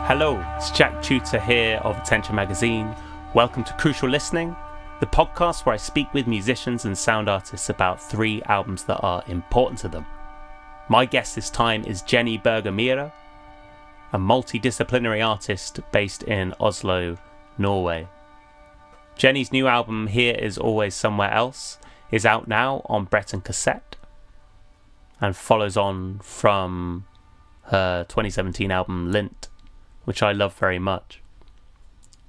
Hello, it's Jack Tutor here of Attention Magazine. Welcome to Crucial Listening, the podcast where I speak with musicians and sound artists about 3 albums that are important to them. My guest this time is Berger Myhre, a multidisciplinary artist based in Oslo, Norway. Jenny's new album, Here Is Always Somewhere Else, is out now on Breton Cassette and follows on from her 2017 album Lint, which I love very much.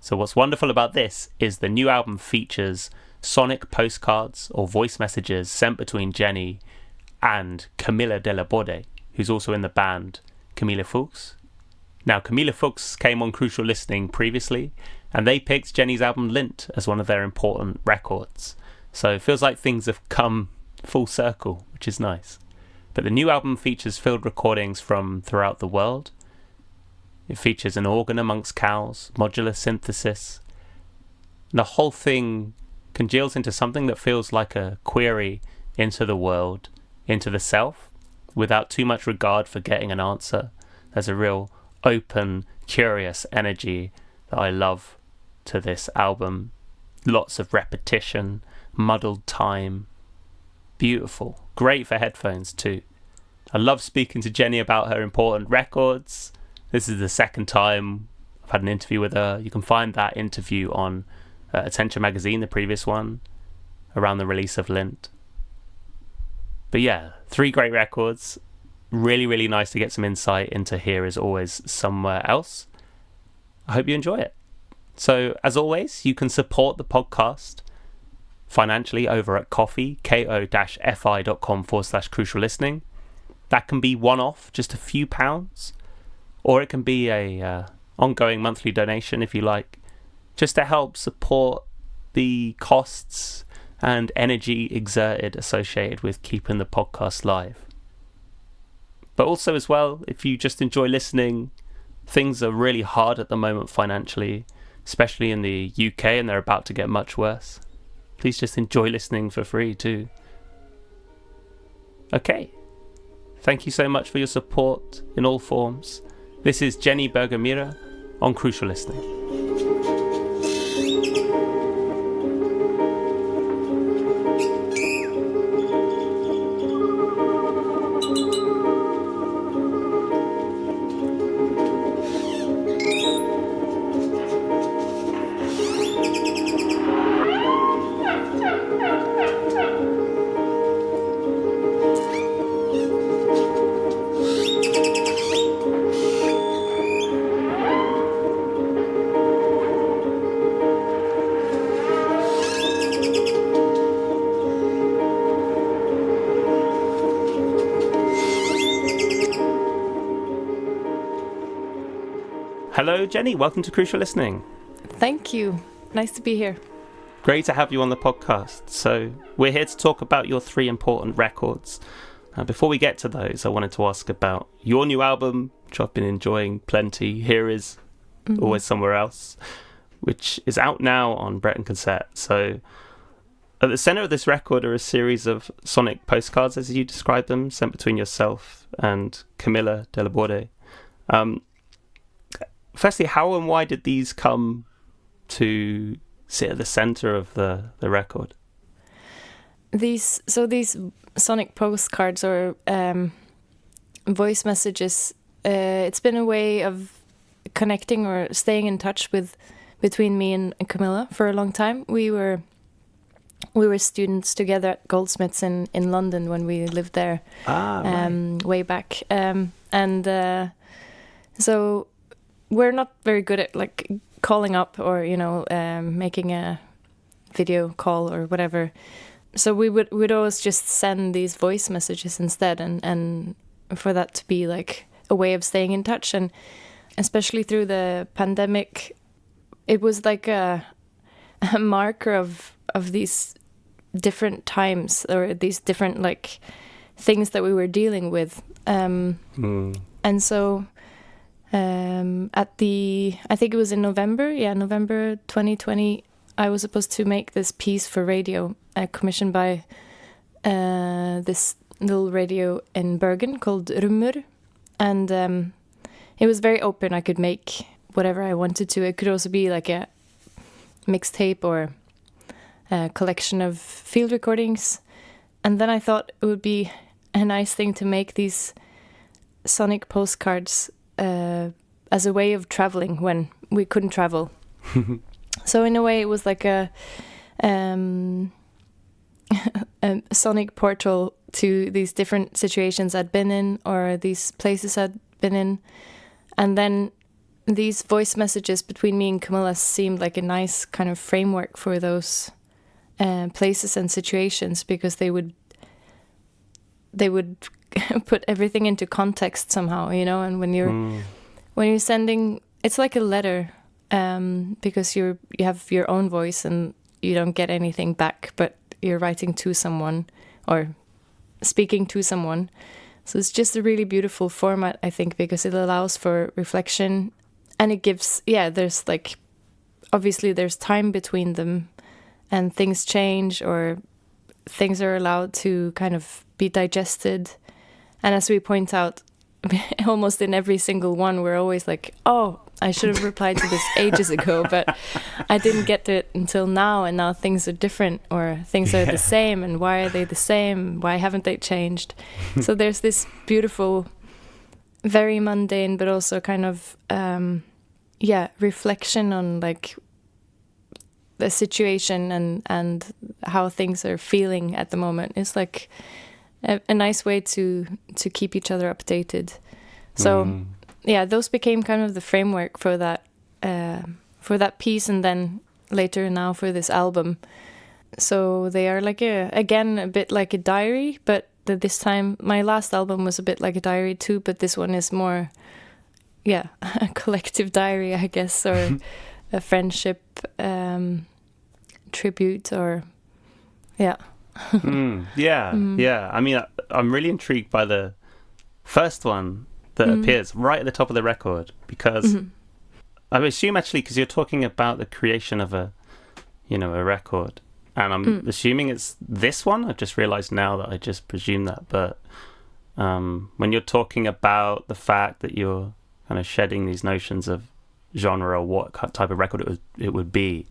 So what's wonderful about this is the new album features sonic postcards or voice messages sent between Jenny and Camilla de la Borde, who's also in the band Camilla Fuchs. Now, Camilla Fuchs came on Crucial Listening previously, and they picked Jenny's album Lint as one of their important records. So it feels like things have come full circle, which is nice. But the new album features field recordings from throughout the world. It features an organ amongst cows, modular synthesis. And the whole thing congeals into something that feels like a query into the world, into the self, without too much regard for getting an answer. There's a real open, curious energy that I love to this album. Lots of repetition, muddled time. Beautiful. Great for headphones too. I love speaking to Jenny about her important records. This is the second time I've had an interview with her. You can find that interview on Attention Magazine, the previous one, around the release of Lint. But yeah, 3 great records. Really, really nice to get some insight into Here Is Always Somewhere Else. I hope you enjoy it. So, as always, you can support the podcast financially over at Ko-fi, ko-fi.com/crucial listening. That can be one-off, just a few pounds. Or it can be a ongoing monthly donation, if you like, just to help support the costs and energy exerted associated with keeping the podcast live. But also as well, if you just enjoy listening, things are really hard at the moment financially, especially in the UK, and they're about to get much worse. Please just enjoy listening for free too. Okay. Thank you so much for your support in all forms. This is Berger Myhre on Crucial Listening. Hello, Jenny. Welcome to Crucial Listening. Thank you. Nice to be here. Great to have you on the podcast. So we're here to talk about your 3 important records. Before we get to those, I wanted to ask about your new album, which I've been enjoying plenty. Here Is Always Somewhere Else, which is out now on Breton Cassette. So at the centre of this record are a series of sonic postcards, as you describe them, sent between yourself and Camilla de la Borde. Firstly, how and why did these come to sit at the centre of the record? These sonic postcards or voice messages, it's been a way of connecting or staying in touch between me and Camilla for a long time. We were students together at Goldsmiths in London when we lived there right. Way back. So we're not very good at like calling up or making a video call or whatever. So we'd always just send these voice messages instead, and for that to be like a way of staying in touch. And especially through the pandemic, it was like a marker of these different times or these different like things that we were dealing with. And so I think it was in November 2020, I was supposed to make this piece for radio, commissioned by this little radio in Bergen called Rumur. And it was very open. I could make whatever I wanted to. It could also be like a mixtape or a collection of field recordings. And then I thought it would be a nice thing to make these sonic postcards as a way of traveling when we couldn't travel. So in a way, it was like a sonic portal to these different situations I'd been in, or these places I'd been in. And then these voice messages between me and Camilla seemed like a nice kind of framework for those places and situations, because they would put everything into context somehow, you know. And when you're sending, it's like a letter, because you have your own voice and you don't get anything back, but you're writing to someone or speaking to someone. So it's just a really beautiful format, I think, because it allows for reflection, and it gives, there's like, obviously there's time between them and things change, or things are allowed to kind of be digested. And as we point out, almost in every single one, we're always like, oh, I should have replied to this ages ago, but I didn't get to it until now, and now things are different, or things are the same, and why are they the same? Why haven't they changed? So there's this beautiful, very mundane, but also kind of, reflection on like the situation and how things are feeling at the moment. It's like a nice way to keep each other updated. So those became kind of the framework for that piece, and then later now for this album. So they are like a bit like a diary, but this time my last album was a bit like a diary too, but this one is more a collective diary, I guess, or a friendship tribute, or I mean, I'm really intrigued by the first one that appears right at the top of the record, because I assume, actually, because you're talking about the creation of a record, and I'm assuming it's this one. I've just realized now that I just presumed that, but when you're talking about the fact that you're kind of shedding these notions of genre, or what type of record it would be,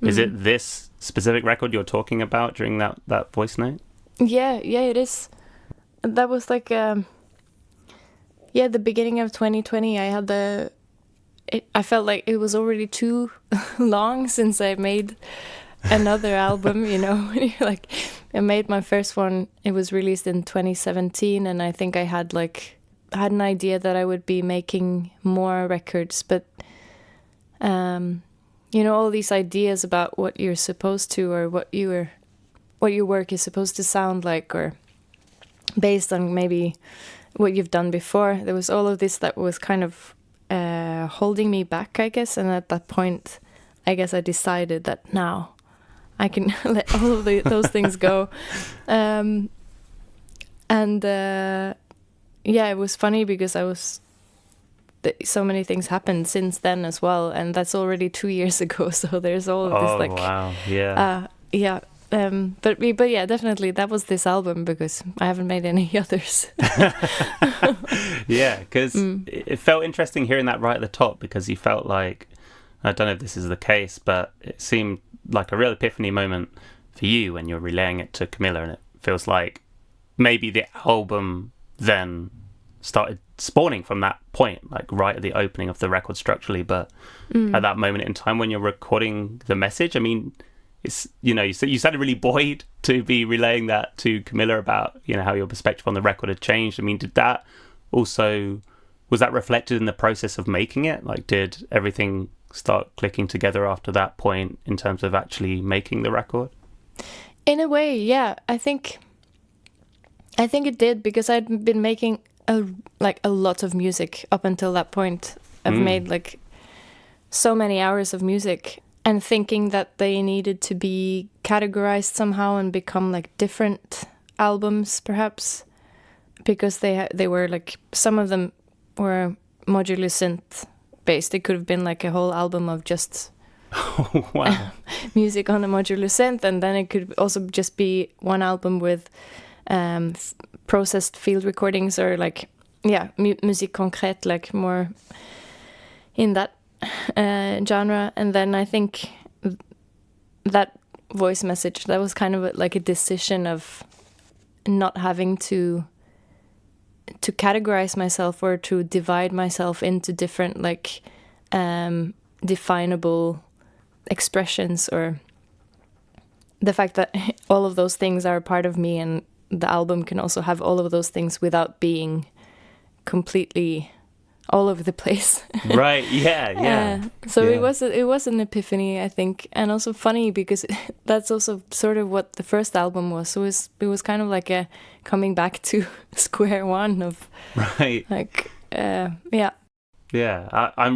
is it this specific record you're talking about during that voice note? Yeah, it is. That was like the beginning of 2020. I felt like it was already too long since I made another album, you know. Like, I made my first one, it was released in 2017, and I think I had an idea that I would be making more records, but all these ideas about what you're supposed to, or what your work is supposed to sound like, or based on maybe what you've done before. There was all of this that was kind of holding me back, I guess. And at that point, I guess I decided that now I can let all of those things go. It was funny because so many things happened since then as well, and that's already 2 years ago. So there's all of this wow, yeah. But yeah, definitely that was this album, because I haven't made any others. Yeah, because it felt interesting hearing that right at the top, because you felt like, I don't know if this is the case, but it seemed like a real epiphany moment for you when you're relaying it to Camilla, and it feels like maybe the album then started spawning from that point, like right at the opening of the record structurally, but at that moment in time when you're recording the message, I mean, it's, you sounded really buoyed to be relaying that to Camilla about, how your perspective on the record had changed. I mean, was that reflected in the process of making it? Like, did everything start clicking together after that point in terms of actually making the record? In a way, yeah. I think it did, because I'd been making a lot of music up until that point. I've made so many hours of music, and thinking that they needed to be categorized somehow and become different albums, perhaps, because they were some of them were modular synth based. It could have been a whole album of just music on a modular synth, and then it could also just be one album with processed field recordings, or musique concrète, like more in that genre. And then I think that voice message, that was kind of like a decision of not having to categorize myself or to divide myself into different like definable expressions, or the fact that all of those things are a part of me, and the album can also have all of those things without being completely all over the place. Right. Yeah. So it was an epiphany, I think, and also funny because that's also sort of what the first album was. So it was kind of like a coming back to square one of right. Like I'm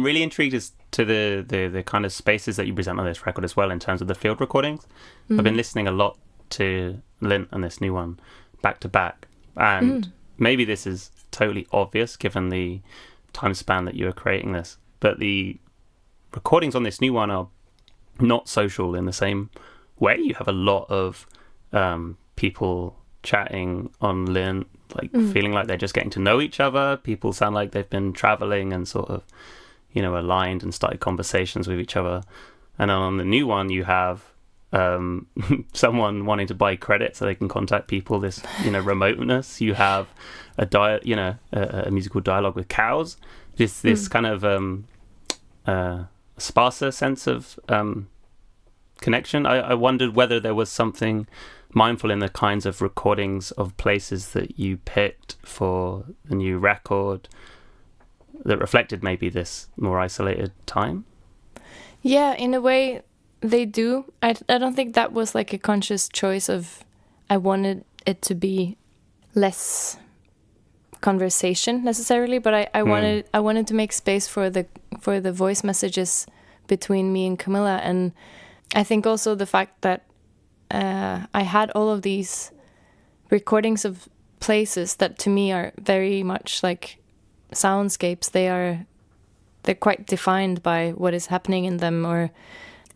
really intrigued as to the kind of spaces that you present on this record as well, in terms of the field recordings. Mm-hmm. I've been listening a lot to Lint and this new one back to back, and maybe this is totally obvious given the time span that you were creating this, but the recordings on this new one are not social in the same way. You have a lot of people chatting on Lint, like feeling like they're just getting to know each other. People sound like they've been traveling and sort of, you know, aligned and started conversations with each other. And then on the new one, you have someone wanting to buy credit so they can contact people, this, you know, remoteness. You have a musical dialogue with cows, this kind of sparser sense of connection. I wondered whether there was something mindful in the kinds of recordings of places that you picked for the new record that reflected maybe this more isolated time. Yeah, in a way they do. I don't think that was like a conscious choice of I wanted it to be less conversation necessarily, but I wanted to make space for the voice messages between me and Camilla. And I think also the fact that I had all of these recordings of places that to me are very much like soundscapes. They're quite defined by what is happening in them, or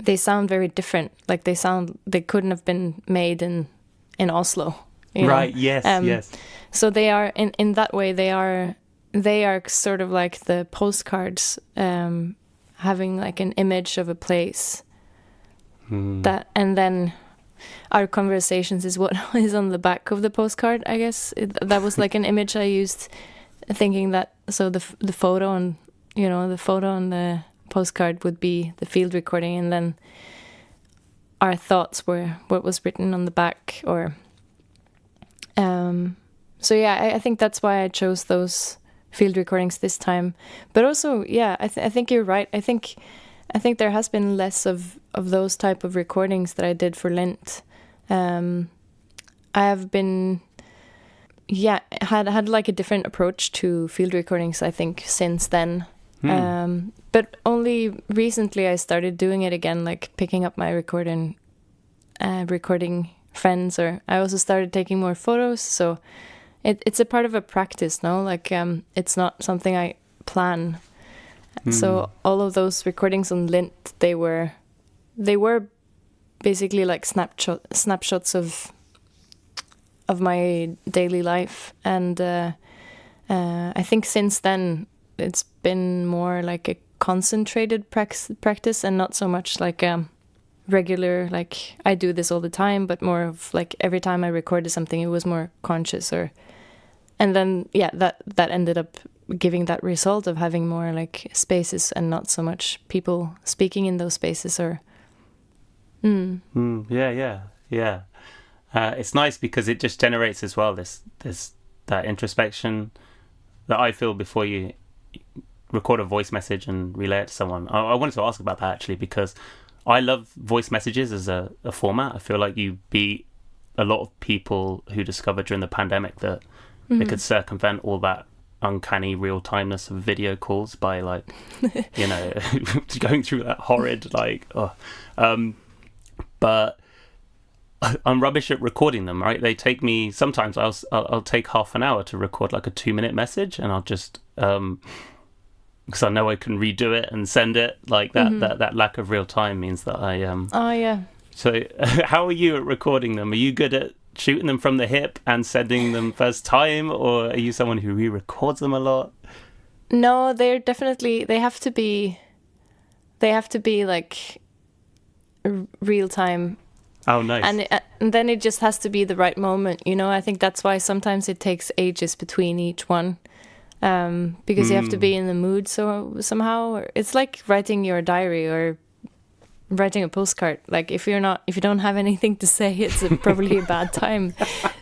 they sound very different. Like they couldn't have been made in Oslo. Right. Know? Yes. So they are in that way. They are sort of like the postcards, having like an image of a place. That, and then our conversations is what is on the back of the postcard. I guess that was like an image I used, thinking that so the photo on the photo on the postcard would be the field recording, and then our thoughts were what was written on the back. Or so yeah, I think that's why I chose those field recordings this time. But also, yeah, I think you're right. I think there has been less of those type of recordings that I did for Lint. I have been, had like a different approach to field recordings, I think, since then. But only recently I started doing it again, like picking up my recording friends, or I also started taking more photos. So it's a part of a practice, no? Like it's not something I plan. So all of those recordings on Lint, they were basically like snapshots of my daily life, and I think since then it's been more like a concentrated practice, and not so much like regular, like I do this all the time, but more of like every time I recorded something, it was more conscious. And then that ended up giving that result of having more like spaces and not so much people speaking in those spaces. Or it's nice because it just generates as well that introspection that I feel before you record a voice message and relay it to someone. I wanted to ask about that actually, because I love voice messages as a format. I feel like you beat a lot of people who discovered during the pandemic that they could circumvent all that uncanny real-timeness of video calls by like going through that horrid but I'm rubbish at recording them, right? They take me, sometimes I'll take half an hour to record like a 2-minute message, and I'll just because I know I can redo it and send it. Like that lack of real time means that I So how are you at recording them? Are you good at shooting them from the hip and sending them first time, or are you someone who re-records them a lot? No, they're definitely, they have to be like real time. Oh, nice. And then it just has to be the right moment, you know. I think that's why sometimes it takes ages between each one, because you have to be in the mood somehow. It's like writing your diary or writing a postcard. Like if you don't have anything to say, it's probably a bad time.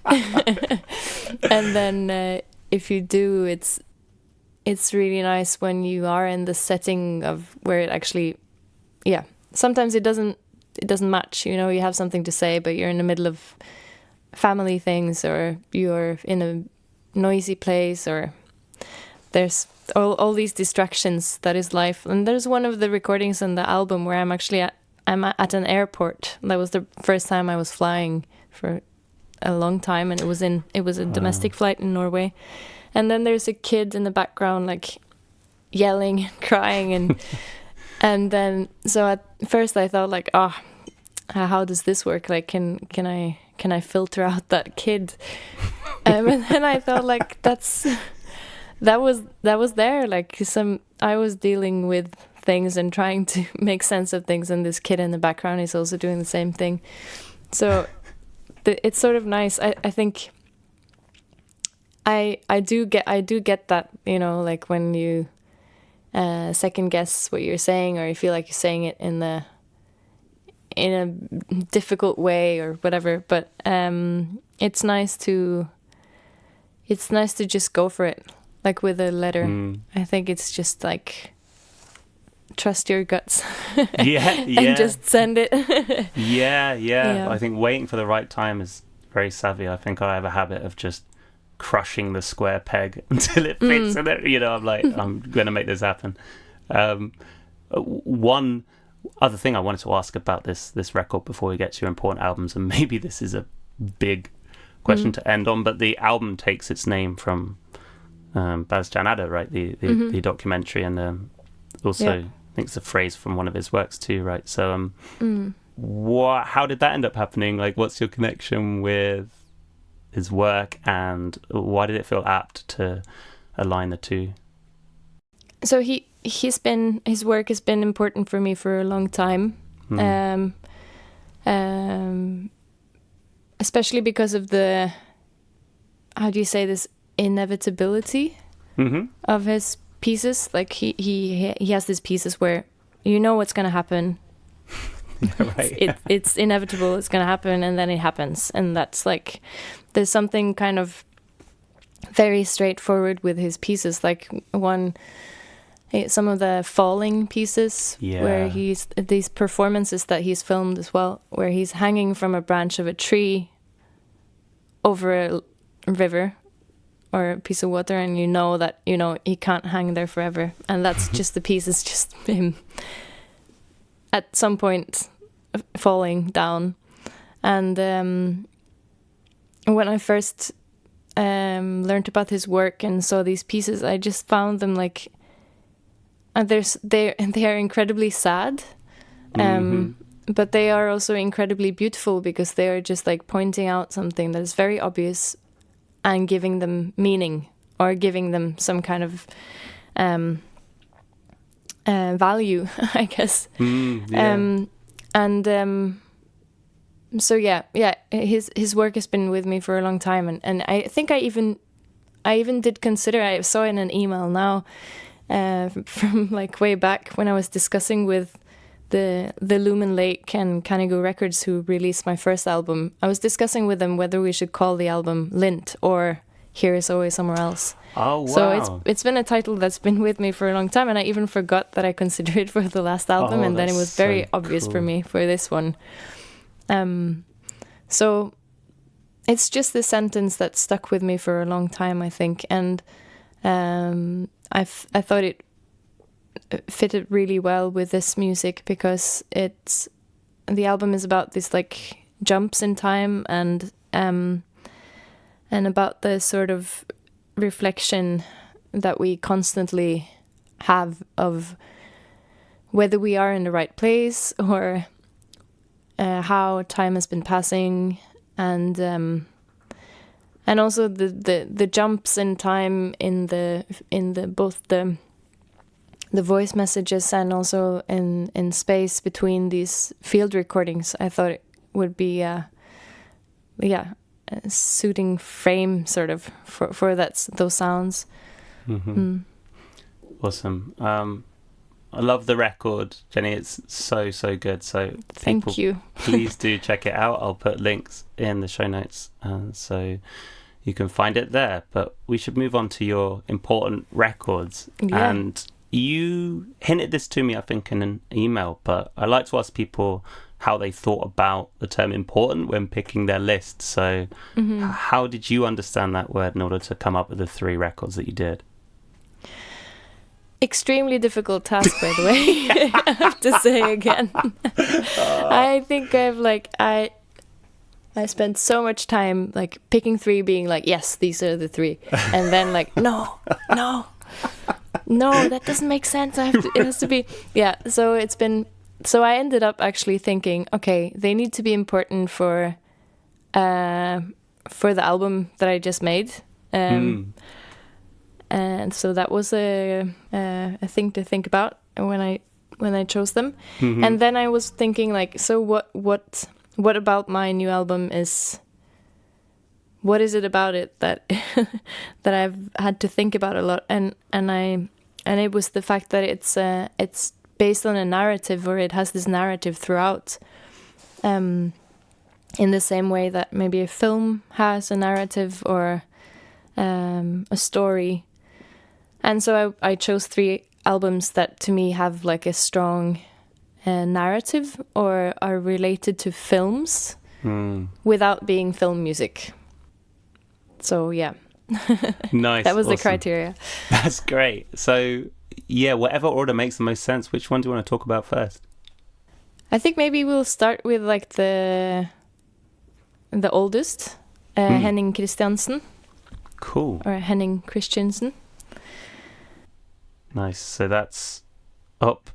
And then if you do, it's really nice when you are in the setting of where it actually, yeah. Sometimes it doesn't match, you know. You have something to say, but you're in the middle of family things, or you're in a noisy place, or there's all these distractions. That is life. And there's one of the recordings on the album where I'm at an airport. That was the first time I was flying for a long time, and it was a domestic flight in Norway. And then there's a kid in the background, like yelling, crying, and and then so at first I thought like, how does this work? Like, can I filter out that kid? And then I thought like that was there. Like I was dealing with things and trying to make sense of things, and this kid in the background is also doing the same thing. So it's sort of nice. I think I do get that, you know, like when you second guess what you're saying, or you feel like you're saying it in a difficult way or whatever. But it's nice to just go for it, like with a letter. I think it's just like trust your guts. And just send it. yeah. I think waiting for the right time is very savvy. I think I have a habit of just crushing the square peg until it fits in it. You know, I'm like, I'm going to make this happen. One other thing I wanted to ask about this record before we get to your important albums, and maybe this is a big question to end on, but the album takes its name from Bastian Adder, right? The documentary, and also I think it's a phrase from one of his works too, right? So how did that end up happening? Like, what's your connection with his work, and why did it feel apt to align the two? So his work has been important for me for a long time, especially because of the, how do you say this, inevitability of his pieces. Like he has these pieces where you know what's going to happen. Right. It's inevitable, it's going to happen, and then it happens. And that's like, there's something kind of very straightforward with his pieces. Like some of the falling pieces, where these performances that he's filmed as well, where he's hanging from a branch of a tree over a river or a piece of water, and you know that, you know, he can't hang there forever. And that's just, the piece is just him at some point falling down. And when I first learned about his work and saw these pieces, I just found them like, they are incredibly sad, but they are also incredibly beautiful, because they are just like pointing out something that is very obvious and giving them meaning, or giving them some kind of value, I guess. So his work has been with me for a long time, and I think I even did consider, I saw in an email now from like way back when I was discussing with the Lumen Lake and Canigo Records, who released my first album. I was discussing with them whether we should call the album Lint or Here Is Always Somewhere Else. Oh, wow. So it's been a title that's been with me for a long time, and I even forgot that I considered it for the last album, and then it was very obvious for me for this one. So it's just the sentence that stuck with me for a long time, I think, and I thought it fitted really well with this music, because the album is about this like jumps in time, and about the sort of reflection that we constantly have of whether we are in the right place, or how time has been passing, and also the jumps in time in the both the voice messages and also in space between these field recordings. I thought it would be a suiting frame sort of for those sounds. Awesome. I love the record, Jenny. It's so good. So thank you. Please do check it out. I'll put links in the show notes so you can find it there. But we should move on to your important records. Yeah. And you hinted this to me, I think, in an email, but I like to ask people how they thought about the term important when picking their list. So how did you understand that word in order to come up with the 3 records that you did? Extremely difficult task, by the way. I have to say again. I think I spent so much time like picking 3, being like, yes, these are the 3, and then like, no, that doesn't make sense. It has to be, yeah. So I ended up actually thinking, okay, they need to be important for the album that I just made. And so that was a thing to think about when I chose them. And then I was thinking like, so what about my new album what is it about it that that I've had to think about a lot, and it was the fact that it's based on a narrative, or it has this narrative throughout, in the same way that maybe a film has a narrative or a story. And so I chose 3 albums that to me have like a strong narrative or are related to films without being film music. So yeah. Nice. That was awesome. the criteria. That's great. So yeah, whatever order makes the most sense. Which one do you want to talk about first? I think maybe we'll start with like the oldest, Henning Christiansen. Cool. Or Henning Christiansen. Nice. So that's up,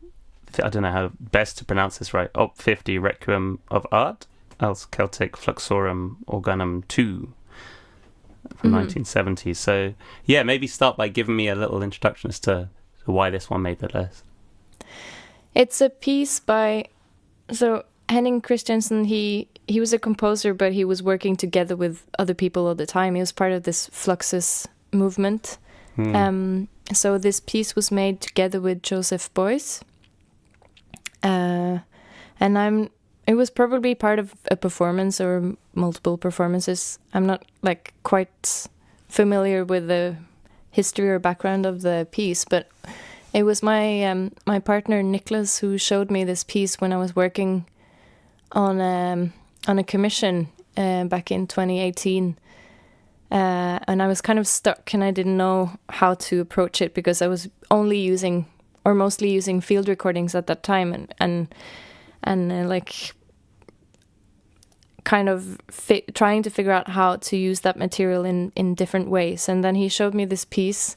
I don't know how best to pronounce this right, Op 50 Requiem of Art, als Celtic Fluxorum Organum 2 from 1970. So yeah, maybe start by giving me a little introduction as to why this one made the list. It's a piece by, so Henning Christiansen, he was a composer, but he was working together with other people all the time. He was part of this Fluxus movement. So this piece was made together with Joseph Beuys. And it was probably part of a performance or multiple performances. I'm not like quite familiar with the history or background of the piece, but it was my partner Niklas who showed me this piece when I was working on a commission back in 2018. And I was kind of stuck and I didn't know how to approach it because I was only using or mostly using field recordings at that time and like kind of trying to figure out how to use that material in different ways. And then he showed me this piece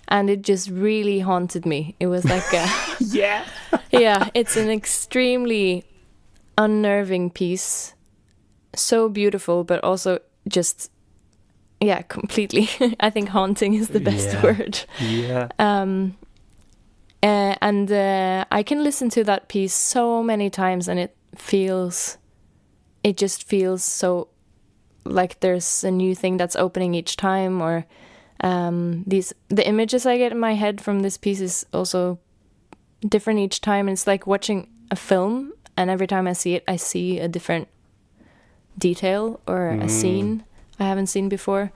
and it just really haunted me. It was like a yeah, it's an extremely unnerving piece. So beautiful, but also just completely. I think haunting is the best word. Yeah. And I can listen to that piece so many times, and it just feels so like there's a new thing that's opening each time. Or the images I get in my head from this piece is also different each time. It's like watching a film, and every time I see it, I see a different detail or a scene I haven't seen before.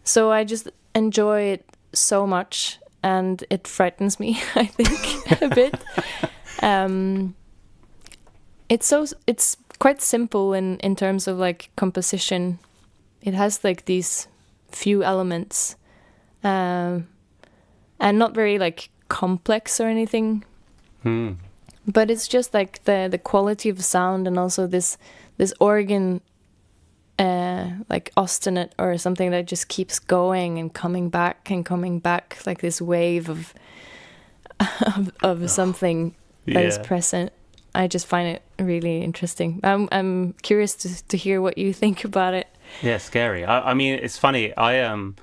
So I just enjoy it so much, and it frightens me, I think, a bit. It's quite simple in terms of like composition. It has like these few elements, and not very like complex or anything. But it's just like the quality of sound, and also this organ, like ostinate or something that just keeps going and coming back, like this wave of something that is present. I just find it really interesting. I'm curious to hear what you think about it. Yeah, scary. I mean, it's funny. I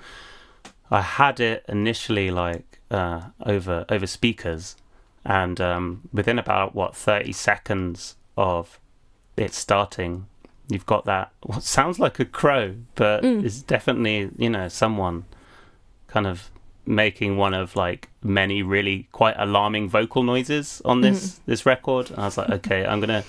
had it initially like over speakers, and within about 30 seconds of it starting, you've got that what sounds like a crow, but it's definitely, you know, someone kind of making one of like many really quite alarming vocal noises on this record. And I was like, okay, I'm gonna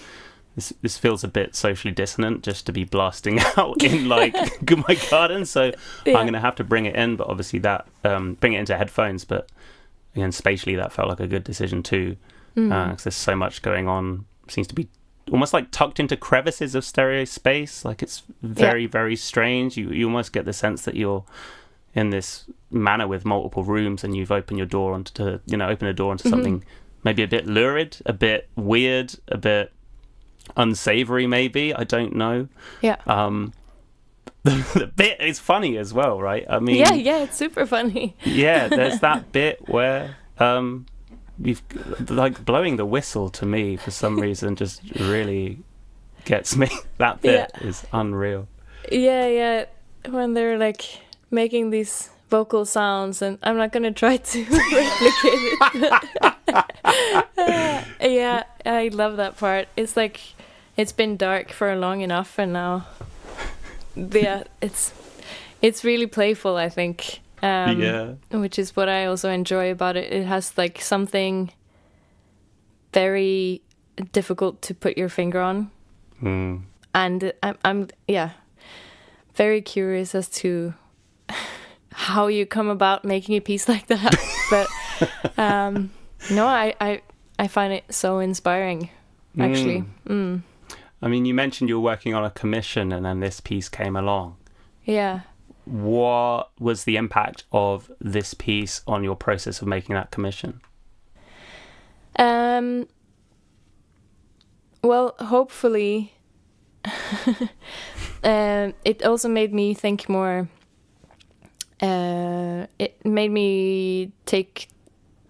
this feels a bit socially dissonant just to be blasting out in like my garden, so I'm gonna have to bring it in, but obviously that bring it into headphones. But again, spatially that felt like a good decision too, because there's so much going on. Seems to be almost like tucked into crevices of stereo space. Like it's very very strange. You almost get the sense that you're in this manor with multiple rooms, and you've opened a door onto something maybe a bit lurid, a bit weird, a bit unsavory, maybe, I don't know. The bit is funny as well, right? I mean, yeah, it's super funny. Yeah, there's that bit where you've like blowing the whistle, to me for some reason just really gets me. That bit is unreal. Yeah, when they're like making these vocal sounds, and I'm not gonna try to replicate it. Yeah, I love that part. It's like it's been dark for long enough, and now it's really playful, I think. Which is what I also enjoy about it. It has like something very difficult to put your finger on, and I'm very curious as to how you come about making a piece like that. But no, I find it so inspiring, actually. I mean, you mentioned you were working on a commission, and then this piece came along. Yeah. What was the impact of this piece on your process of making that commission? Well, hopefully it also made me think more. It made me take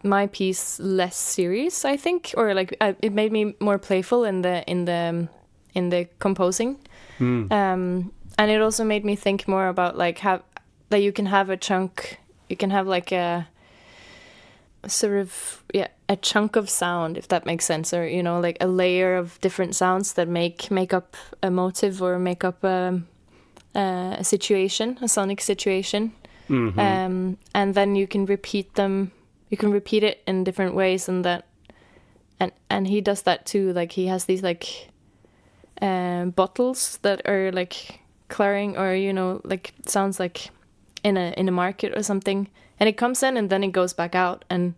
my piece less serious, I think, or like it made me more playful in the composing. And it also made me think more about like that you can have a chunk, you can have like a sort of a chunk of sound, if that makes sense, or you know, like a layer of different sounds that make up a motive or make up a situation, a sonic situation. And then you can repeat them. You can repeat it in different ways, and he does that too. Like he has these like bottles that are like claring, or you know, like sounds like in a market or something, and it comes in and then it goes back out, and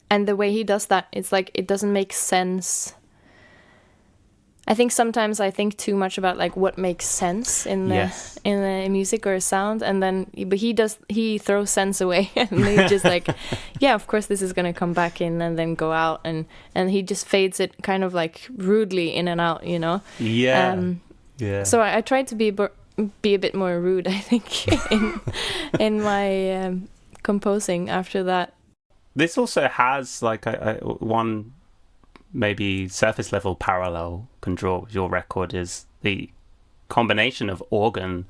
the way he does that, it's like it doesn't make sense. I think sometimes I think too much about like what makes sense in the music or a sound, and then but he throws sense away, and he just like of course this is gonna come back in and then go out, and he just fades it kind of like rudely in and out, you know. So I tried to be a bit more rude, I think, in my composing after that. This also has like one maybe surface level parallel can draw with your record is the combination of organ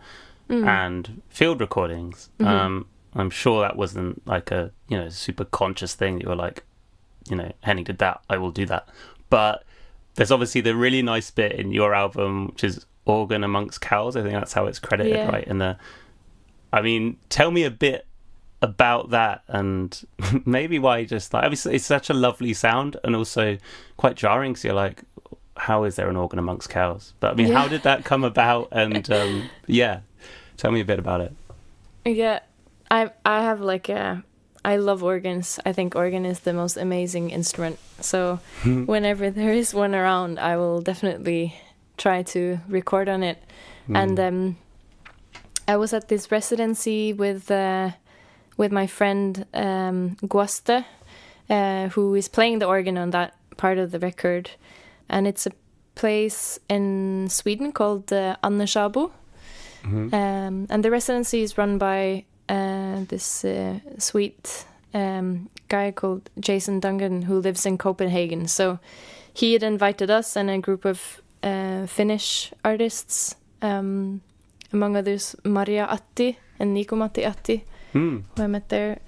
and field recordings. I'm sure that wasn't like a, you know, super conscious thing that you were like, you know, Henning did that, I will do that. But there's obviously the really nice bit in your album, which is organ amongst cows. I think that's how it's credited, right? I mean, tell me a bit about that, and maybe why just like, obviously it's such a lovely sound and also quite jarring, so you're like, how is there an organ amongst cows? But I mean, how did that come about? And tell me a bit about it. I have like I love organs. I think organ is the most amazing instrument, so whenever there is one around, I will definitely try to record on it. And I was at this residency with my friend Guaste, who is playing the organ on that part of the record. And it's a place in Sweden called Anneshabo. And the residency is run by this sweet guy called Jason Dungan who lives in Copenhagen. So he had invited us and a group of Finnish artists, among others Maria Atti and Nico-Matti Atti, who I met there.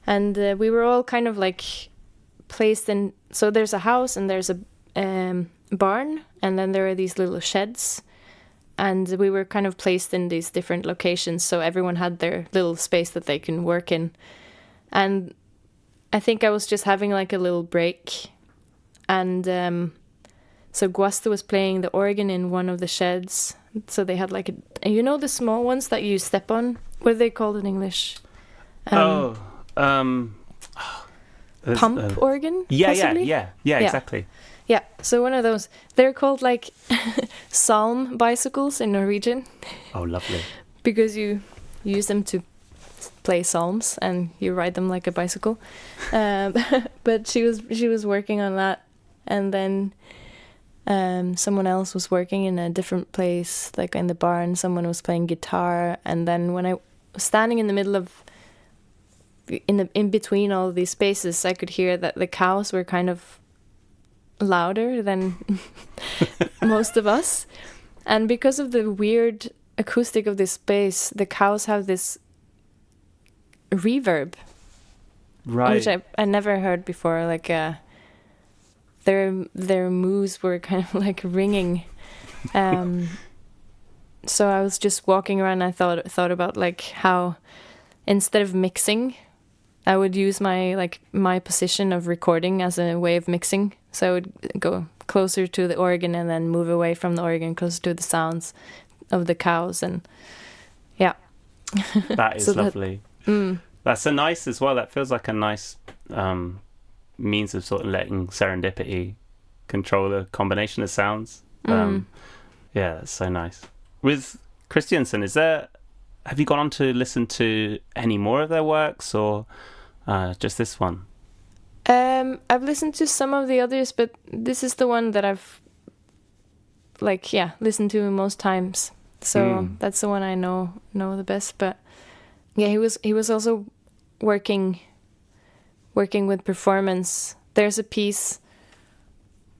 And we were all kind of like placed in... So there's a house and there's a barn, and then there are these little sheds. And we were kind of placed in these different locations, so everyone had their little space that they can work in. And I think I was just having like a little break. And so Guasto was playing the organ in one of the sheds. So they had like the small ones that you step on? What are they called in English? Pump organ? Yeah, exactly. Yeah, so one of those. They're called like psalm bicycles in Norwegian. Oh, lovely. Because you use them to play psalms and you ride them like a bicycle. But she was working on that, and then someone else was working in a different place, like in the barn. Someone was playing guitar, and then when I was standing in the middle of in between all of these spaces, I could hear that the cows were kind of louder than most of us, and because of the weird acoustic of this space, the cows have this reverb, right, which I never heard before. Like their moos were kind of like ringing. So I was just walking around, and I thought about like how instead of mixing, I would use my position of recording as a way of mixing. So I would go closer to the organ and then move away from the organ, closer to the sounds of the cows. And yeah. That is lovely. That's so nice as well. That feels like a nice means of sort of letting serendipity control the combination of sounds. Yeah, that's so nice. With Christiansen, have you gone on to listen to any more of their works, or just this one? I've listened to some of the others, but this is the one that I've listened to most times. So that's the one I know the best. But yeah, he was also working with performance. There's a piece.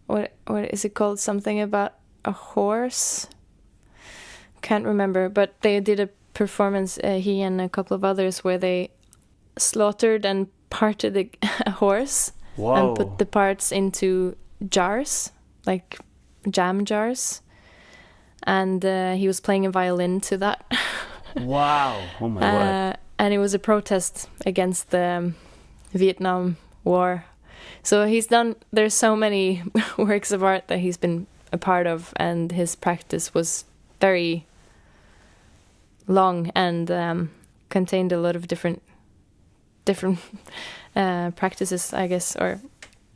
What is it called? Something about a horse. Can't remember, but they did a performance. He and a couple of others where they slaughtered and parted a horse. Whoa. And put the parts into jars, like jam jars, and he was playing a violin to that. Wow! Oh my word! And it was a protest against the Vietnam War. So there's so many works of art that he's been a part of, and his practice was very long and contained a lot of different practices, I guess, or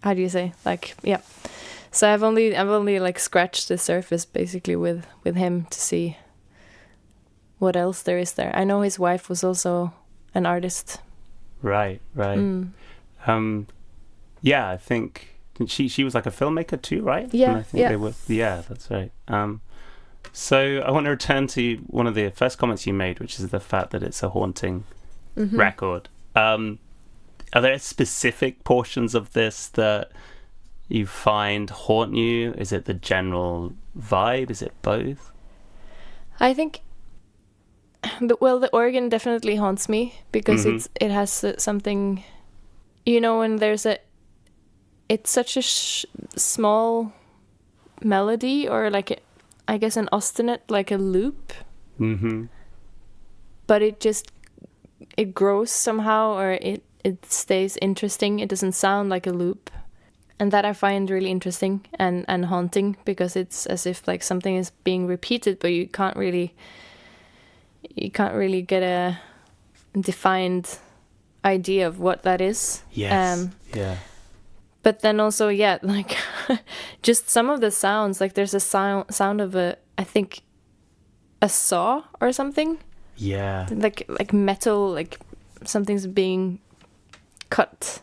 how do you say? Like, yeah. So I've only like scratched the surface basically with him to see what else there is there. I know his wife was also an artist. Right. Yeah, I think she was like a filmmaker too, right? Yeah, and I think they were. Yeah, that's right. So I want to return to one of the first comments you made, which is the fact that it's a haunting record. Are there specific portions of this that you find haunt you? Is it the general vibe? Is it both? I think, the organ definitely haunts me because it has something, when it's such a small melody, or like I guess an ostinate, like a loop. But it grows somehow, or it stays interesting. It doesn't sound like a loop. And that I find really interesting and haunting, because it's as if like something is being repeated, but you can't really get a defined idea of what that is. Yes. Yeah. But then also, yeah, like just some of the sounds, like there's a sound of I think a saw or something. Yeah. Like metal, like something's being cut.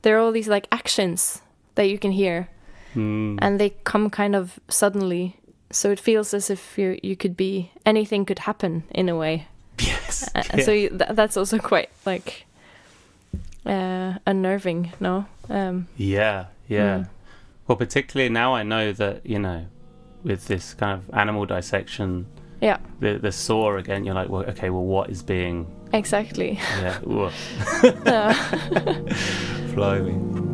There are all these like actions that you can hear, and they come kind of suddenly, so it feels as if you could be, anything could happen in a way. Yes. So that's also quite like unnerving. No. Yeah. Well, particularly now I know that, you know, with this kind of animal dissection, the saw again, you're like, well, okay, well, what is being exactly? Yeah. Fly me.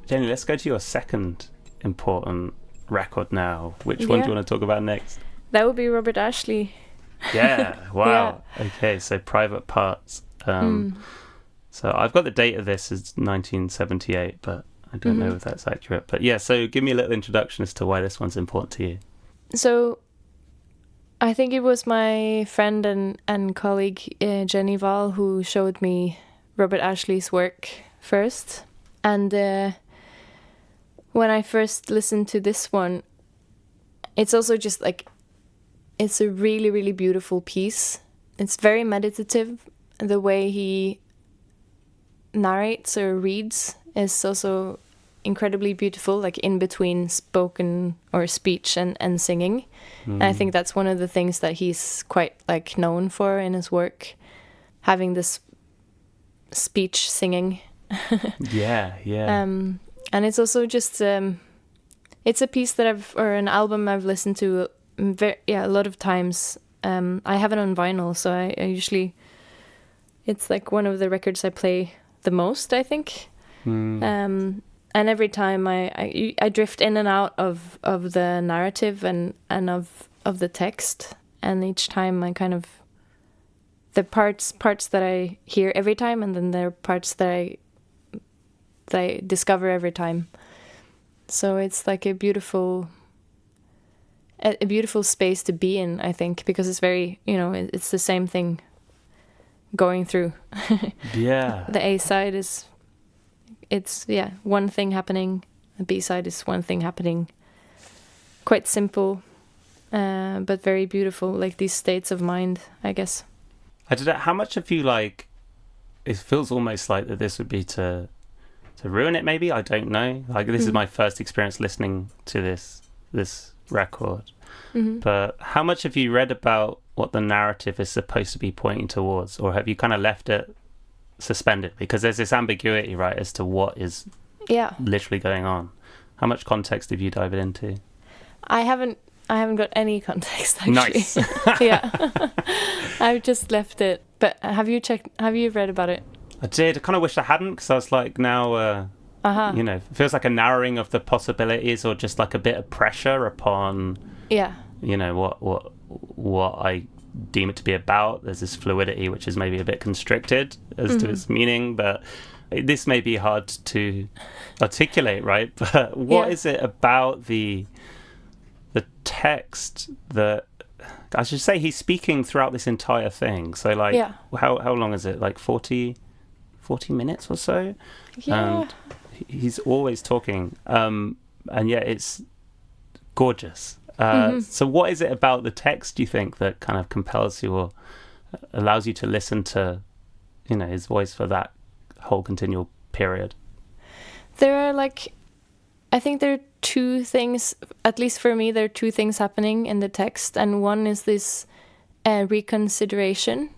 Jenny, let's go to your second important record now. Which one do you want to talk about next? That would be Robert Ashley. Yeah, wow. Yeah. Okay, so Private Parts. So I've got the date of this as 1978, but I don't know if that's accurate. But yeah, so give me a little introduction as to why this one's important to you. So I think it was my friend and colleague Jenny Wahl who showed me Robert Ashley's work first. And when I first listened to this one, it's also just like, it's a really, really beautiful piece. It's very meditative. The way he narrates or reads is also incredibly beautiful, like in between spoken or speech and singing. And I think that's one of the things that he's quite like known for in his work, having this speech singing. Yeah. And it's also just it's a piece that or an album I've listened to a lot of times. I have it on vinyl, so I usually, it's like one of the records I play the most, I think. And every time I drift in and out of the narrative and of the text, and each time I kind of, the parts that I hear every time, and then there are parts that I discover every time. So it's like a beautiful space to be in, I think, because it's very, you know, it's the same thing going through. Yeah. The A side it's one thing happening. The B side is one thing happening. Quite simple, but very beautiful, like these states of mind, I guess. I don't know, how much of you, like, it feels almost like that this would be to ruin it, maybe? I don't know. Like, this is my first experience listening to this record. But how much have you read about what the narrative is supposed to be pointing towards, or have you kind of left it suspended? Because there's this ambiguity, right, as to what is literally going on. How much context have you dived into? I haven't got any context, actually. Nice. Yeah. I've just left it. But have you read about it? I did. I kind of wish I hadn't, because I was like, now, you know, it feels like a narrowing of the possibilities, or just like a bit of pressure upon, you know, what I deem it to be about. There's this fluidity, which is maybe a bit constricted as to its meaning, but this may be hard to articulate, right? But what is it about the text that, I should say, he's speaking throughout this entire thing? So, like, how long is it? Like 40 minutes or so? Yeah. He's always talking, and yet it's gorgeous. So what is it about the text, do you think, that kind of compels you or allows you to listen to, you know, his voice for that whole continual period? There are, like, I think there are two things, at least for me, there are two things happening in the text, and one is this reconsideration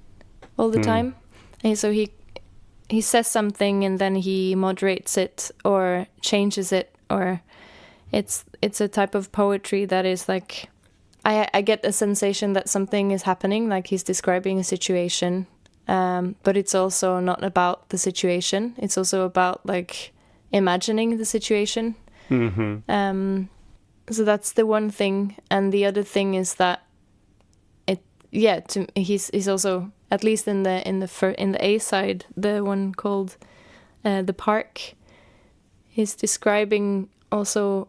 all the time. And so he says something and then he moderates it or changes it, or it's a type of poetry that is like, I get a sensation that something is happening, like he's describing a situation, but it's also not about the situation. It's also about, like, imagining the situation. So that's the one thing, and the other thing is that he's also, at least in the A side, the one called The Park, he's describing also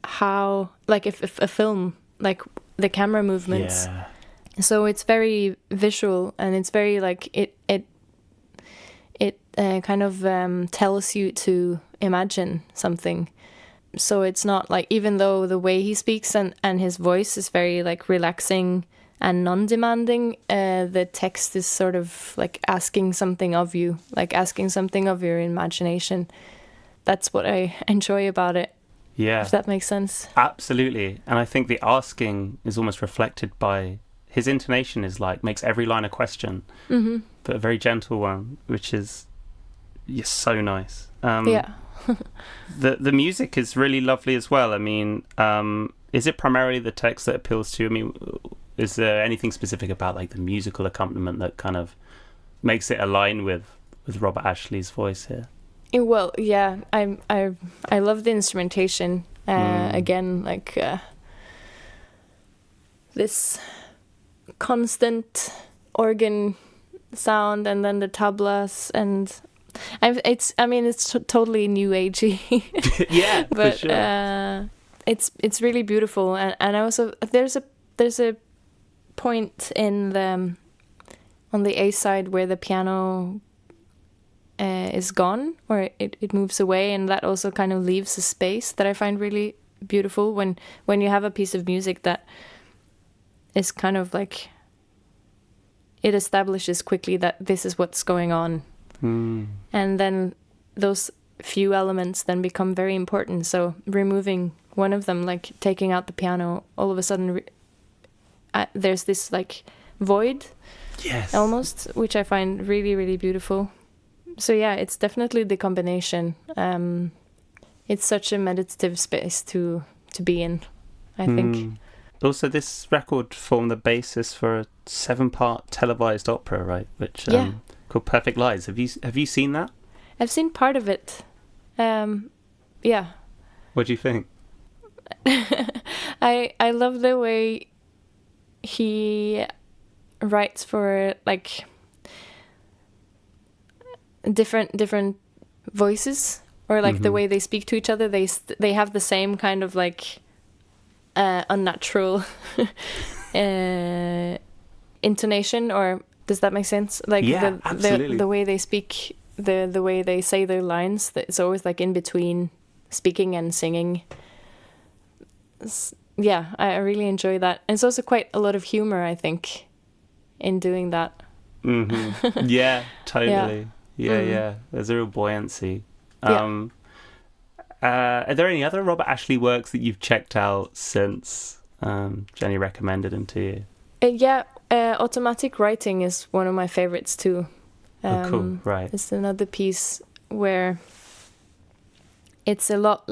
how, like, if a film, like the camera movements So it's very visual, and it's very like it kind of tells you to imagine something. So it's not like, even though the way he speaks and his voice is very like relaxing and non-demanding, the text is sort of like asking something of you, like asking something of your imagination. That's what I enjoy about it. Yeah. If that makes sense. Absolutely. And I think the asking is almost reflected by his intonation, is like makes every line a question, but a very gentle one, which is so nice. Yeah. The music is really lovely as well. I mean, is it primarily the text that appeals to you? I mean, is there anything specific about like the musical accompaniment that kind of makes it align with Robert Ashley's voice here? Well, yeah, I love the instrumentation. Again, like this constant organ sound, and then the tablas, and it's totally new agey. Yeah, but for sure. It's really beautiful, and also there's a point in the on the A side where the piano is gone, or it moves away, and that also kind of leaves a space that I find really beautiful when you have a piece of music that is kind of like, it establishes quickly that this is what's going on, and then those few elements then become very important. So removing one of them, like taking out the piano, all of a sudden there's this like void, yes, almost, which I find really, really beautiful. So yeah, it's definitely the combination. It's such a meditative space to be in, I think. Also, this record formed the basis for a 7-part televised opera, right? Which called Perfect Lies. Have you seen that? I've seen part of it. Yeah. What do you think? I love the way he writes for like different voices, or like the way they speak to each other. They have the same kind of like unnatural intonation, or does that make sense? Like the way they speak, the way they say their lines, it's always like in between speaking and singing. Yeah, I really enjoy that. And it's also quite a lot of humor, I think, in doing that. Yeah, totally. Yeah. There's a real buoyancy. Are there any other Robert Ashley works that you've checked out since Jenny recommended them to you? Automatic Writing is one of my favorites too. Cool, right. It's another piece where it's a lot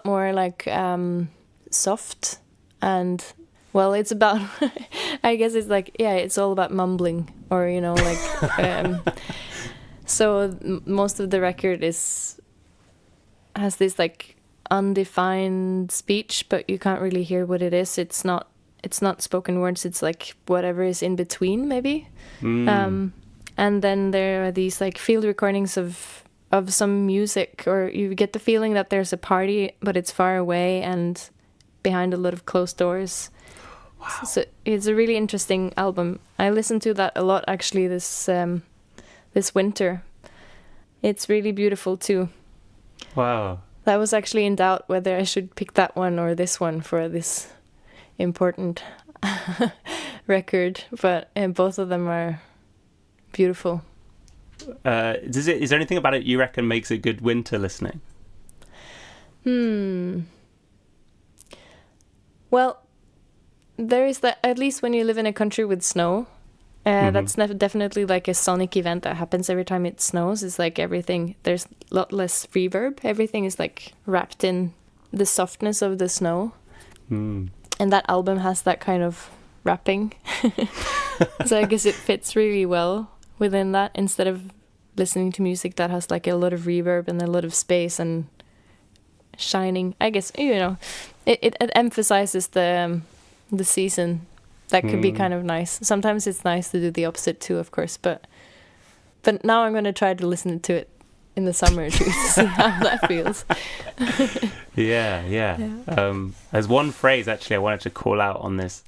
more like soft, and well, it's about I guess it's like, it's all about mumbling, or like so most of the record has this like undefined speech, but you can't really hear what it is. It's not spoken words, it's like whatever is in between, maybe. And then there are these like field recordings of some music, or you get the feeling that there's a party, but it's far away and behind a lot of closed doors. Wow. So it's a really interesting album. I listened to that a lot actually this winter. It's really beautiful too. Wow. I was actually in doubt whether I should pick that one or this one for this important record, but both of them are beautiful. Is there anything about it you reckon makes it good winter listening? Well, there is that, at least when you live in a country with snow, that's definitely like a sonic event that happens every time it snows. It's like everything, there's a lot less reverb. Everything is like wrapped in the softness of the snow. And that album has that kind of wrapping. So I guess it fits really well within that, instead of listening to music that has like a lot of reverb and a lot of space and shining. I guess, it emphasizes the season. That could be kind of nice. Sometimes it's nice to do the opposite too, of course, but now I'm going to try to listen to it in the summer too, to see how that feels. Yeah. There's one phrase actually I wanted to call out on this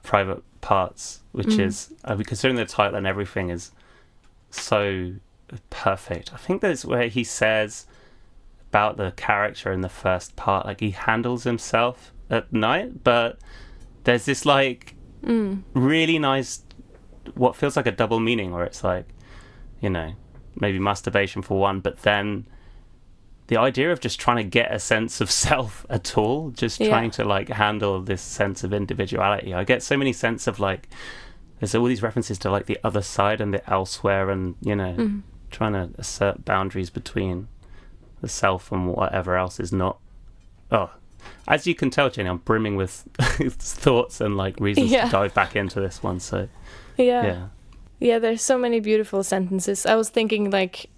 Private Parts, which is considering the title and everything is so perfect. I think that's where he says about the character in the first part, like he handles himself at night, but there's this like really nice, what feels like a double meaning, where it's like, you know, maybe masturbation for one, but then the idea of just trying to get a sense of self at all, just trying to like handle this sense of individuality. I get so many sense of like, there's all these references to like the other side and the elsewhere, and you know, trying to assert boundaries between the self and whatever else is not. Oh, as you can tell, Jenny, I'm brimming with thoughts and like reasons to dive back into this one. So yeah, there's so many beautiful sentences. I was thinking, like,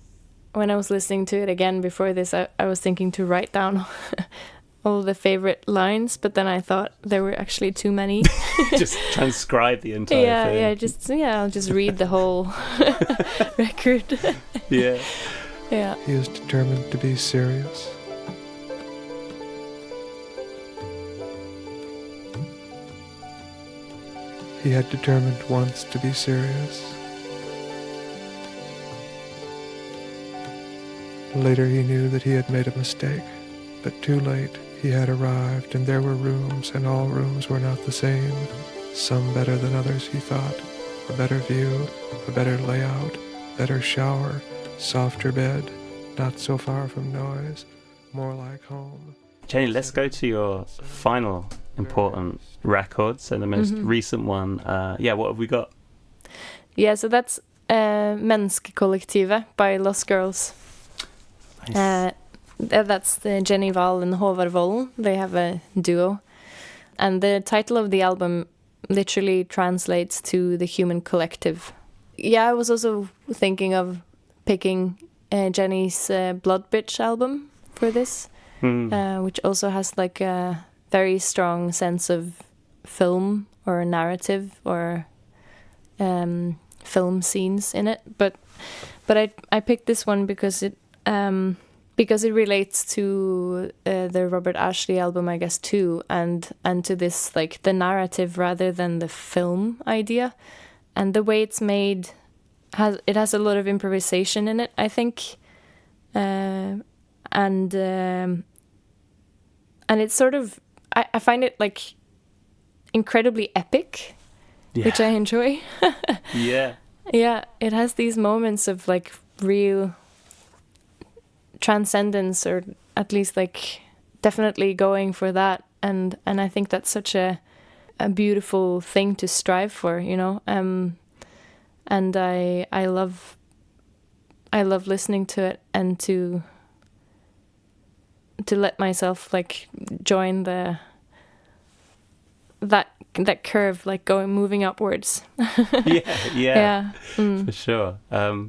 when I was listening to it again before this, I was thinking to write down all the favorite lines, but then I thought there were actually too many. Just transcribe the entire thing. I'll just read the whole record. Yeah. He is determined to be serious. He had determined once to be serious. Later he knew that he had made a mistake, but too late he had arrived, and there were rooms, and all rooms were not the same. Some better than others, he thought. A better view, a better layout, better shower, softer bed, not so far from noise, more like home. Jenny, let's go to your final important record, so the most recent one. What have we got? Yeah, so that's Menneskekollektivet by Lost Girls. Nice. That's Jenny Wahl and Håvard Vollen. They have a duo. And the title of the album literally translates to the human collective. Yeah, I was also thinking of picking Jenny's Blood Bitch album for this, which also has like a very strong sense of film or narrative or film scenes in it. But I picked this one because it relates to the Robert Ashley album, I guess, too, and to this, like, the narrative rather than the film idea, and the way it's made has a lot of improvisation in it, I think, and it's sort of, I find it like incredibly epic, which I enjoy. Yeah, it has these moments of like real transcendence, or at least like definitely going for that, and I think that's such a beautiful thing to strive for, you know. And I love listening to it, and to let myself like join that curve, like moving upwards. For sure. I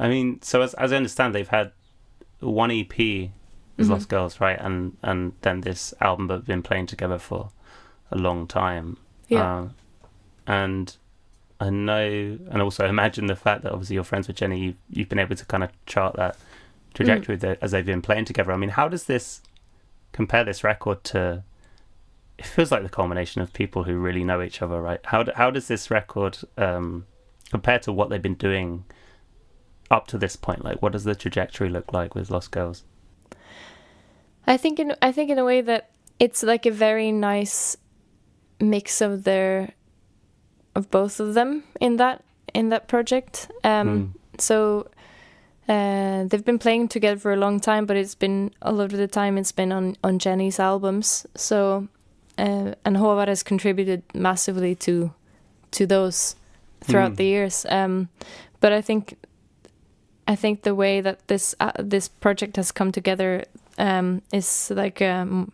mean, so as I understand, they've had one EP as Lost Girls, right? And then this album, but been playing together for a long time. And I know, and also imagine the fact that obviously you're friends with Jenny, you've been able to kind of chart that trajectory as they've been playing together. I mean, how does this compare, this record, to, it feels like the culmination of people who really know each other, right? How does this record compare to what they've been doing up to this point? Like, what does the trajectory look like with Lost Girls? I think in a way that it's like a very nice mix of both of them in that project. So they've been playing together for a long time, but it's been a lot of the time it's been on Jenny's albums. So and Håvard has contributed massively to those throughout the years. But I think the way that this project has come together is like it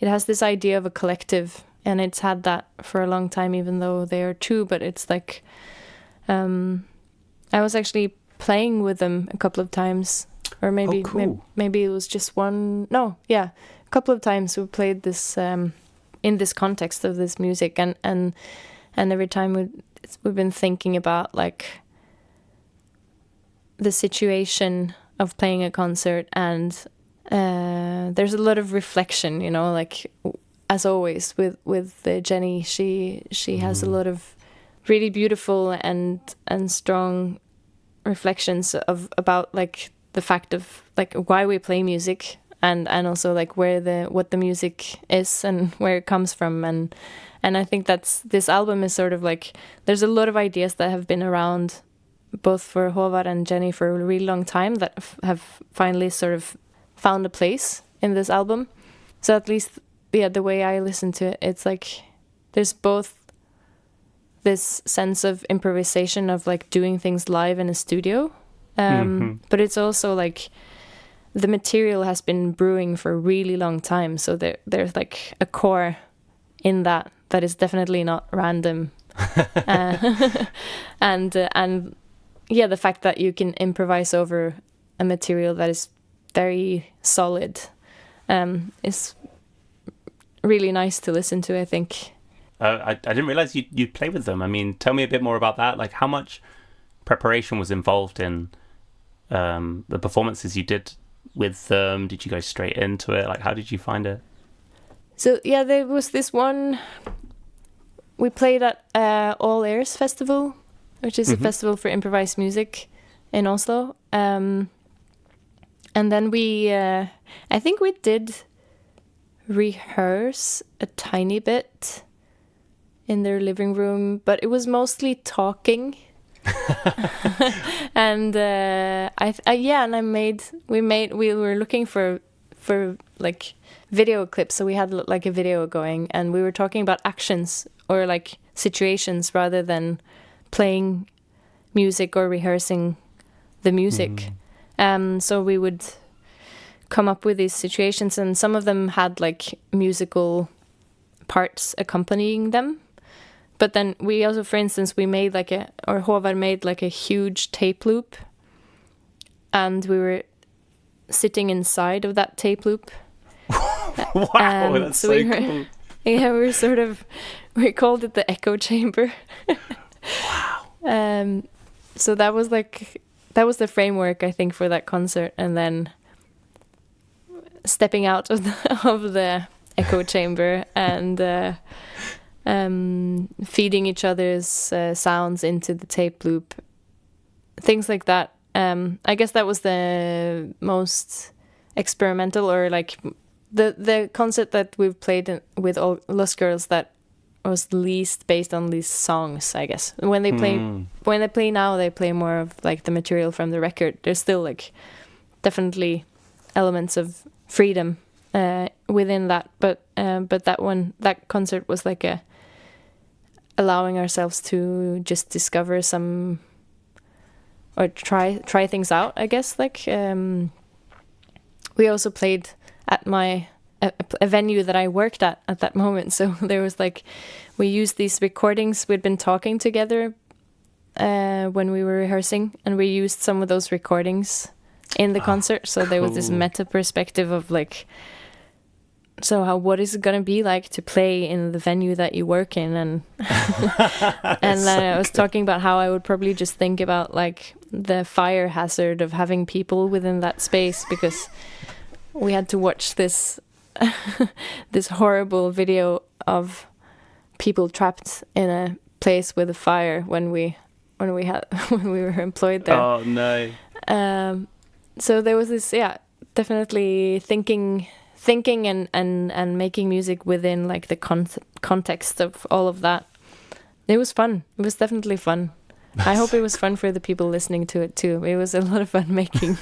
has this idea of a collective, and it's had that for a long time, even though they are two. But it's like I was actually playing with them a couple of times, or maybe maybe it was just one. No, yeah, a couple of times we played this in this context of this music, and every time we've been thinking about like the situation of playing a concert, and there's a lot of reflection, you know, like as always with Jenny, she has a lot of really beautiful and strong reflections about like the fact of like why we play music, and also like what the music is and where it comes from, and I think this album is sort of like, there's a lot of ideas that have been around both for Håvard and Jenny for a really long time that have finally sort of found a place in this album. So at least, the way I listen to it, it's like there's both this sense of improvisation of like doing things live in a studio, but it's also like the material has been brewing for a really long time, so there's like a core in that is definitely not random. And the fact that you can improvise over a material that is very solid is really nice to listen to, I think. I didn't realize you'd play with them. I mean, tell me a bit more about that. Like, how much preparation was involved in the performances you did with them? Did you go straight into it? Like, how did you find it? So, there was this one... We played at All Airs Festival, which is a festival for improvised music in Oslo. And then we... I think we did rehearse a tiny bit in their living room, but it was mostly talking. And we were looking for like video clips, so we had like a video going, and we were talking about actions or like situations rather than playing music or rehearsing the music. So we would come up with these situations, and some of them had like musical parts accompanying them. But then we also, for instance, Håvard made like a huge tape loop, and we were sitting inside of that tape loop. Wow, that's so cool. Yeah, we called it the echo chamber. Wow. So that was the framework, I think, for that concert, and then stepping out of the echo chamber and feeding each other's sounds into the tape loop, things like that. I guess that was the most experimental, or like the concert that we've played with all Lost Girls that was least based on these songs, I guess. When they play now, they play more of like the material from the record. There's still like definitely elements of freedom within that, but that concert was like allowing ourselves to just discover some, or try things out, I guess. Like we also played at a venue that I worked at that moment, so there was like, we used these recordings. We'd been talking together when we were rehearsing, and we used some of those recordings in the concert. So there was this meta perspective of like, so what is it gonna be like to play in the venue that you work in? And and then I was talking about how I would probably just think about like the fire hazard of having people within that space, because we had to watch this this horrible video of people trapped in a place with a fire when we were employed there. Oh no. So there was this, definitely thinking and making music within like the context of all of that. It was fun. It was definitely fun. I hope it was fun for the people listening to it too. It was a lot of fun making.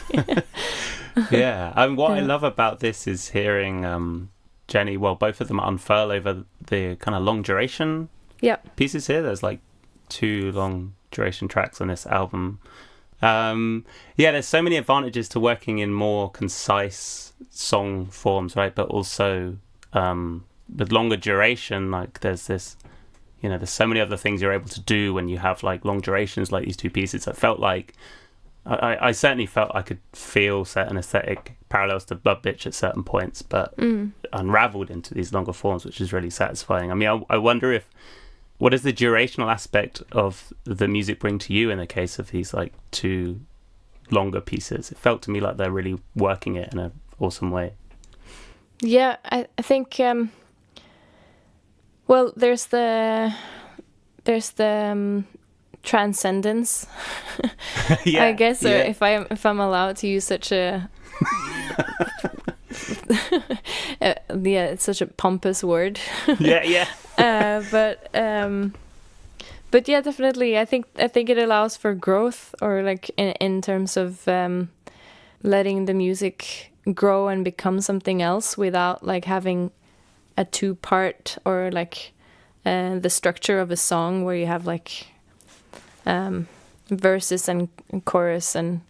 Yeah, what I love about this is hearing Jenny, well, both of them unfurl over the kind of long duration pieces here. There's like 2 long duration tracks on this album. There's so many advantages to working in more concise song forms, right? But also with longer duration, like there's this, there's so many other things you're able to do when you have like long durations like these 2 pieces. I felt like I certainly felt I could feel certain aesthetic parallels to Blood Bitch at certain points, but unraveled into these longer forms, which is really satisfying. I mean, I wonder what does the durational aspect of the music bring to you in the case of these like 2 longer pieces? It felt to me like they're really working it in an awesome way. Yeah, I think Well, there's the transcendence, Yeah, I guess, or yeah. if I'm allowed to use such a yeah, it's such a pompous word. Yeah. But yeah, definitely. I think it allows for growth, or like in terms of letting the music grow and become something else without like having a 2-part, or like the structure of a song where you have like verses and chorus, and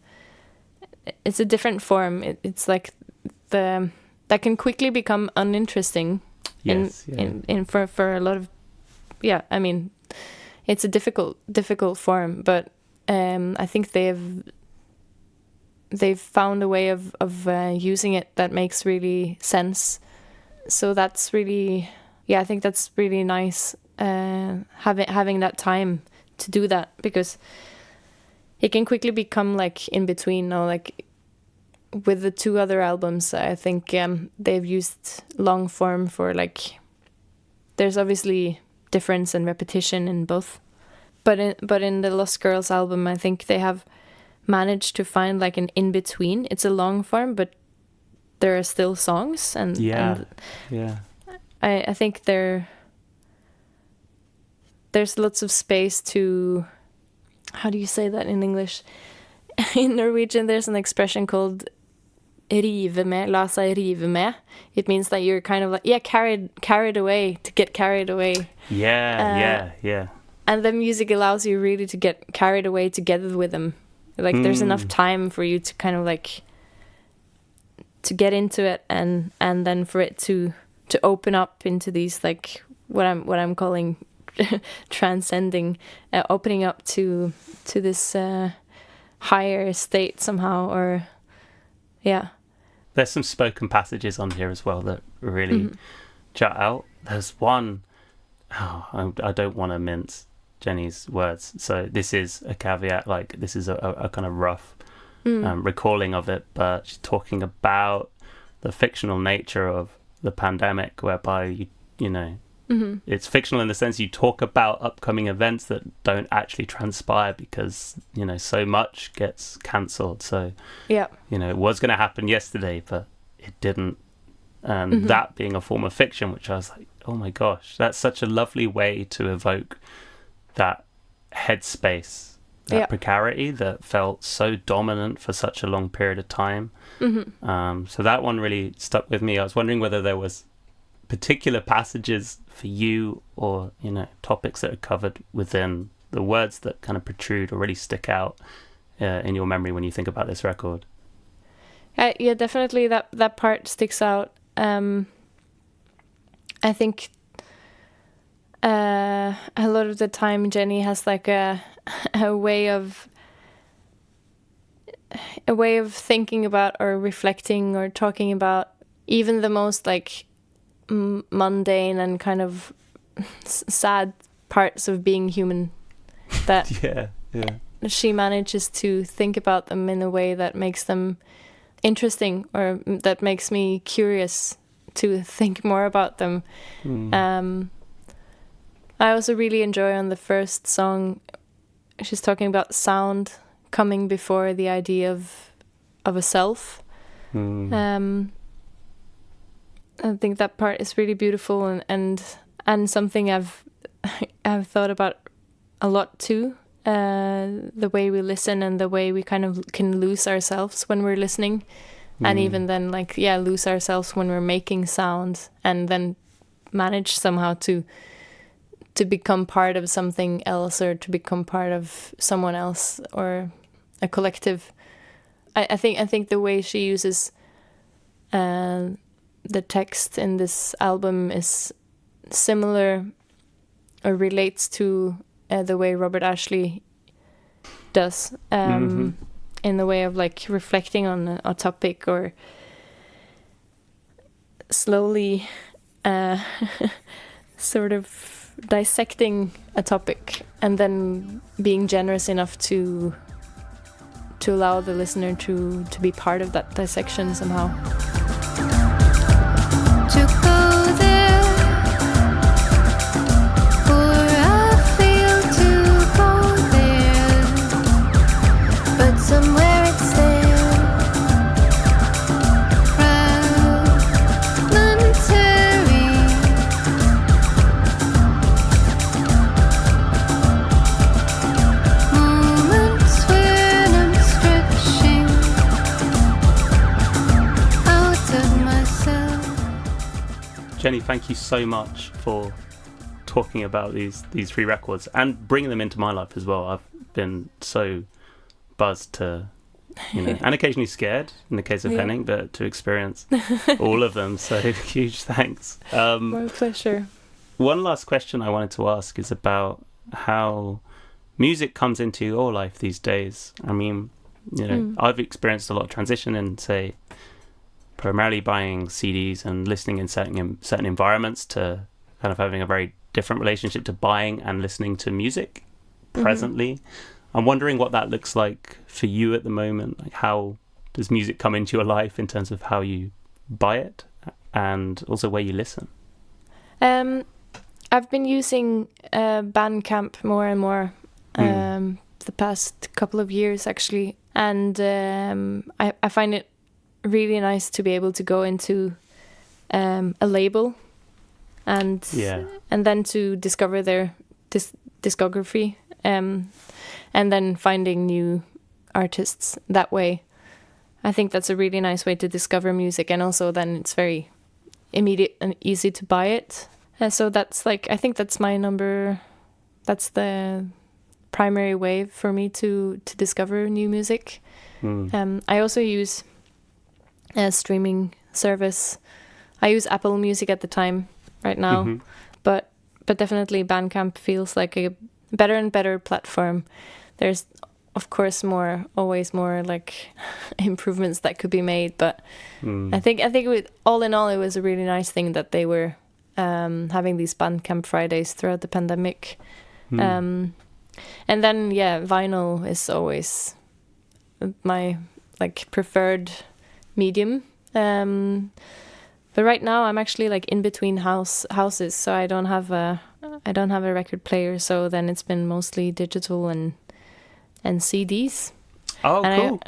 it's a different form. It's like that can quickly become uninteresting. Yes, in for a lot of, yeah, I mean, it's a difficult form, but I think they've found a way of using it that makes really sense. So that's really, yeah, I think that's really nice, having that time to do that, because it can quickly become like in between. Now, like with the 2 other albums, I think they've used long form for like, there's obviously difference and repetition in both, but in the Lost Girls album, I think they have managed to find like an in between. It's a long form, but there are still songs, and I think there's lots of space to, how do you say that in English? In Norwegian, there's an expression called rive med, la seg rive med. It means that you're kind of like, yeah, carried away, to get carried away. Yeah. And the music allows you really to get carried away together with them. Like there's enough time for you to kind of like to get into it, and then for it to open up into these like what I'm calling transcending, opening up to this higher state somehow, or yeah. There's some spoken passages on here as well that really jut out. There's one, I don't want to mince Jenny's words, so this is a caveat, like this is a kind of rough recalling of it, but she's talking about the fictional nature of the pandemic, whereby you know it's fictional in the sense you talk about upcoming events that don't actually transpire because so much gets cancelled. So it was going to happen yesterday, but it didn't, and that being a form of fiction, which I was like, oh my gosh, that's such a lovely way to evoke that headspace, that precarity that felt so dominant for such a long period of time. So that one really stuck with me. I was wondering whether there was particular passages for you, or topics that are covered within the words that kind of protrude or really stick out in your memory when you think about this record. Yeah, definitely that part sticks out. I think a lot of the time Jenny has like a way of thinking about or reflecting or talking about even the most like mundane and kind of sad parts of being human, that she manages to think about them in a way that makes them interesting, or that makes me curious to think more about them. I also really enjoy on the first song, she's talking about sound coming before the idea of a self. I think that part is really beautiful, and something I've thought about a lot too. The way we listen and the way we kind of can lose ourselves when we're listening, and even then lose ourselves when we're making sound, and then manage somehow to become part of something else, or to become part of someone else or a collective. I think the way she uses the text in this album is similar, or relates to the way Robert Ashley does, in the way of like reflecting on a topic, or slowly sort of dissecting a topic, and then being generous enough to allow the listener to be part of that dissection somehow. To go there, somewhere it's there, fragmentary. Moments when I'm stretching out of myself. Jenny, thank you so much for talking about these 3 records and bringing them into my life as well. I've been so buzzed to, and occasionally scared in the case of Henning, but to experience all of them. So huge thanks. My pleasure. One last question I wanted to ask is about how music comes into your life these days. I mean, I've experienced a lot of transition in, say, primarily buying CDs and listening in certain environments to kind of having a very different relationship to buying and listening to music presently. I'm wondering what that looks like for you at the moment. Like, how does music come into your life in terms of how you buy it and also where you listen? I've been using Bandcamp more and more the past couple of years, actually, and I find it really nice to be able to go into a label and then to discover their discography, and then finding new artists that way. I think that's a really nice way to discover music, and also then it's very immediate and easy to buy it. So that's I think that's that's the primary way for me to discover new music. I also use a streaming service. I use Apple Music at the time right now, but definitely Bandcamp feels like a better and better platform. There's of course always more like improvements that could be made, but I think all in all it was a really nice thing that they were having these Bandcamp Fridays throughout the pandemic. And then vinyl is always my preferred medium. But right now I'm actually in between houses, so I don't have a record player. So then it's been mostly digital and CDs. Oh, cool!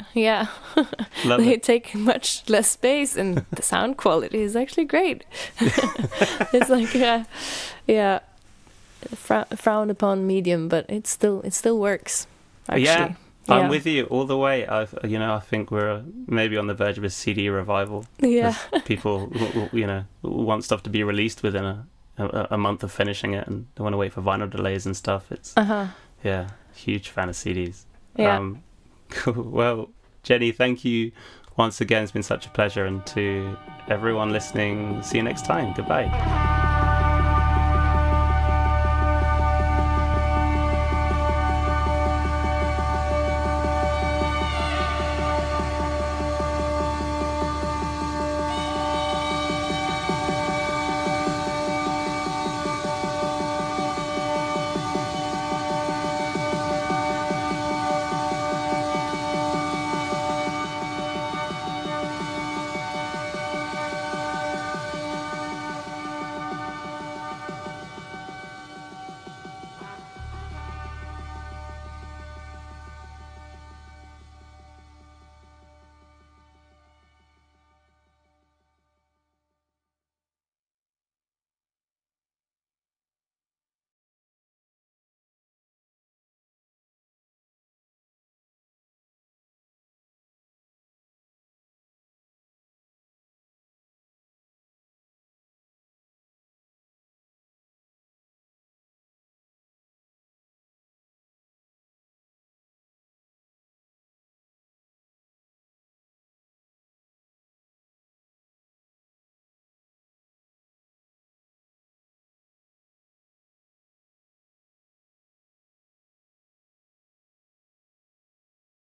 They take much less space, and the sound quality is actually great. It's frowned upon medium, but it still works. Actually. Yeah. I'm with you all the way. I think we're maybe on the verge of a CD revival. Yeah. People, want stuff to be released within a month of finishing it, and they want to wait for vinyl delays and stuff. It's huge fan of CDs. Yeah. Cool. Well, Jenny, thank you once again. It's been such a pleasure, and to everyone listening, see you next time. Goodbye.